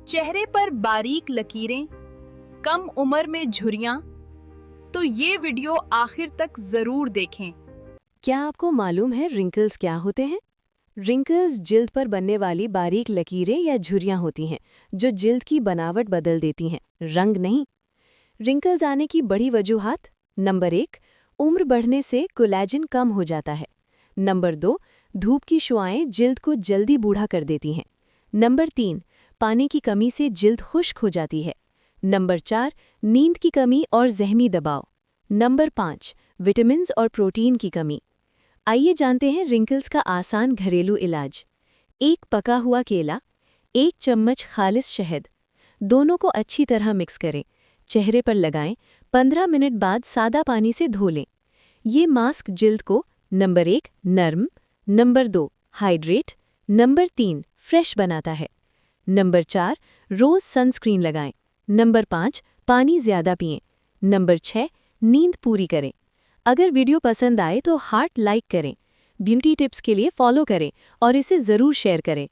चेहरे पर बारीक लकीरें, कम उम्र में झुर्रियां, तो ये वीडियो आखिर तक जरूर देखें। क्या आपको मालूम है रिंकल्स क्या होते हैं? रिंकल्स जिल्द पर बनने वाली बारीक लकीरें या झुर्रियां होती हैं जो जिल्द की बनावट बदल देती हैं, रंग नहीं। रिंकल्स आने की बड़ी वजूहात: नंबर 1, उम्र बढ़ने से कोलेजन कम हो जाता है। नंबर 2, धूप की शुआएं जिल्द को जल्दी बूढ़ा कर देती हैं। नंबर 3, पानी की कमी से जिल्द खुश्क हो जाती है। नंबर 4, नींद की कमी और ज़हनी दबाव। नंबर 5, विटामिन्स और प्रोटीन की कमी। आइए जानते हैं रिंकल्स का आसान घरेलू इलाज। 1 पका हुआ केला, 1 चम्मच खालिस शहद। दोनों को अच्छी तरह मिक्स करें, चेहरे पर लगाएं, 15 मिनट बाद सादा पानी से धो लें। ये मास्क जिल्द को नंबर 1 नर्म, नंबर 2 हाइड्रेट, नंबर 3 फ्रेश बनाता है। नंबर 4 रोज़ सनस्क्रीन लगाएं। नंबर 5 पानी ज़्यादा पिएं। नंबर 6 नींद पूरी करें। अगर वीडियो पसंद आए तो हार्ट लाइक करें। ब्यूटी टिप्स के लिए फॉलो करें और इसे ज़रूर शेयर करें।